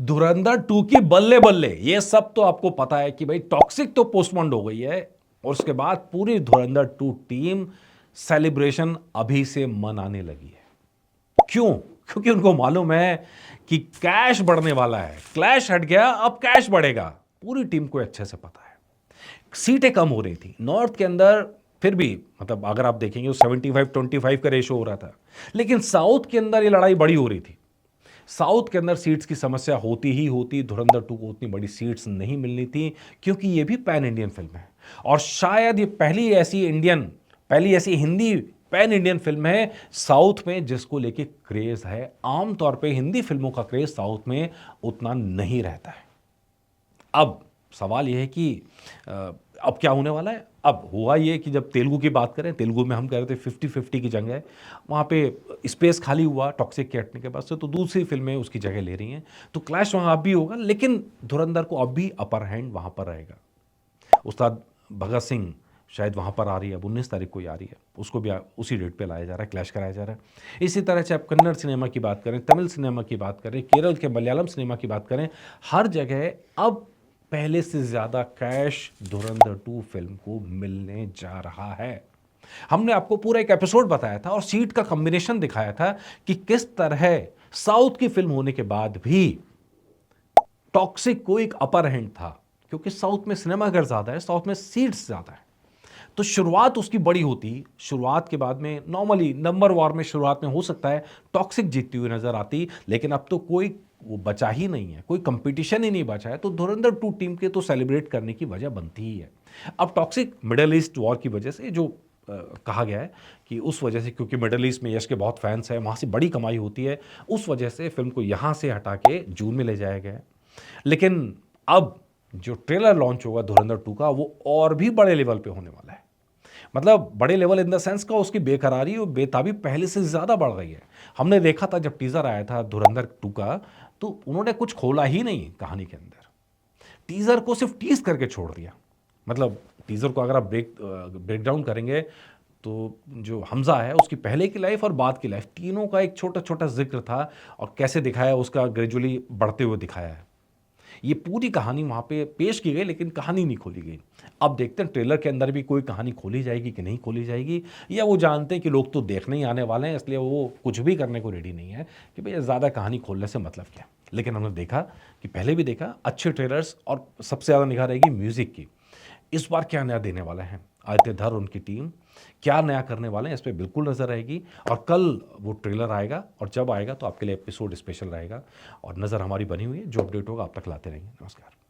धुरंधर 2 की बल्ले बल्ले, ये सब तो आपको पता है कि भाई टॉक्सिक तो पोस्टपोन्ड हो गई है और उसके बाद पूरी धुरंधर 2 टीम सेलिब्रेशन अभी से मनाने लगी है। क्यों? क्योंकि उनको मालूम है कि कैश बढ़ने वाला है। क्लैश हट गया, अब कैश बढ़ेगा। पूरी टीम को अच्छे से पता है। सीटें कम हो रही थी नॉर्थ के अंदर, फिर भी मतलब अगर आप देखेंगे तो 75-25 का रेशो हो रहा था, लेकिन साउथ के अंदर ये लड़ाई बड़ी हो रही थी। साउथ के अंदर सीट्स की समस्या होती ही होती, धुरंधर 2 को उतनी बड़ी सीट्स नहीं मिलनी थी क्योंकि ये भी पैन इंडियन फिल्म है और शायद ये पहली ऐसी हिंदी पैन इंडियन फिल्म है साउथ में जिसको लेके क्रेज है। आमतौर पे हिंदी फिल्मों का क्रेज साउथ में उतना नहीं रहता है। अब सवाल यह है कि अब क्या होने वाला है। अब हुआ ये कि जब तेलुगु की बात करें, तेलुगु में हम कह रहे थे 50-50 की जंग है, वहाँ पे स्पेस खाली हुआ टॉक्सिक के हटने के बाद से, तो दूसरी फिल्में उसकी जगह ले रही हैं, तो क्लैश वहाँ अब भी होगा, लेकिन धुरंधर को अब भी अपर हैंड वहाँ पर रहेगा। उस्ताद भगत सिंह शायद वहाँ पर आ रही है, अब 19 तारीख को ही आ रही है, उसको भी उसी डेट पे लाया जा रहा है, क्लैश कराया जा रहा है। इसी तरह से आप कन्नड़ सिनेमा की बात करें, तमिल सिनेमा की बात करें, केरल के मलयालम सिनेमा की बात करें, हर जगह अब पहले से ज़्यादा कैश धुरंधर 2 फिल्म को मिलने जा रहा है। हमने आपको पूरा एक एपिसोड बताया था और सीट का कॉम्बिनेशन दिखाया था कि किस तरह साउथ की फिल्म होने के बाद भी टॉक्सिक को एक अपर हैंड था, क्योंकि साउथ में सिनेमाघर ज़्यादा है, साउथ में सीट्स ज़्यादा है। तो शुरुआत उसकी बड़ी होती, शुरुआत के बाद में नॉर्मली नंबर वॉर में शुरुआत में हो सकता है टॉक्सिक जीतती हुई नजर आती, लेकिन अब तो कोई वो बचा ही नहीं है, कोई कंपटीशन ही नहीं बचा है, तो धुरंधर 2 टीम के तो सेलिब्रेट करने की वजह बनती ही है। अब टॉक्सिक मिडल ईस्ट वॉर की वजह से जो कहा गया है कि उस वजह से, क्योंकि मिडल ईस्ट में यश के बहुत फैंस हैं, वहाँ से बड़ी कमाई होती है, उस वजह से फिल्म को यहाँ से हटा के जून में ले जाया गया है। लेकिन अब जो ट्रेलर लॉन्च होगा धुरंधर 2 का, वो और भी बड़े लेवल पे होने वाला है। मतलब बड़े लेवल इन द सेंस का उसकी बेकरारी और बेताबी पहले से ज़्यादा बढ़ गई है। हमने देखा था जब टीज़र आया था धुरंधर 2 का, तो उन्होंने कुछ खोला ही नहीं कहानी के अंदर। टीज़र को सिर्फ टीज करके छोड़ दिया। मतलब टीज़र को अगर आप ब्रेक डाउन करेंगे तो जो हमज़ा है उसकी पहले की लाइफ और बाद की लाइफ तीनों का एक छोटा छोटा जिक्र था और कैसे दिखाया उसका ग्रेजुअली बढ़ते हुए दिखाया है। ये पूरी कहानी वहाँ पे पेश की गई, लेकिन कहानी नहीं खोली गई। अब देखते हैं ट्रेलर के अंदर भी कोई कहानी खोली जाएगी कि नहीं खोली जाएगी, या वो जानते हैं कि लोग तो देखने ही आने वाले हैं, इसलिए वो कुछ भी करने को रेडी नहीं है कि भाई ज़्यादा कहानी खोलने से मतलब क्या। लेकिन हमने देखा कि पहले भी देखा अच्छे ट्रेलर्स, और सबसे ज़्यादा निगाह रहेगी म्यूज़िक की। इस बार क्या नया देने वाले हैं आदित्य धर, उनकी टीम क्या नया करने वाले हैं, इस पर बिल्कुल नज़र रहेगी। और कल वो ट्रेलर आएगा और जब आएगा तो आपके लिए एपिसोड स्पेशल रहेगा और नज़र हमारी बनी हुई है। जो अपडेट होगा आप तक लाते रहेंगे। नमस्कार।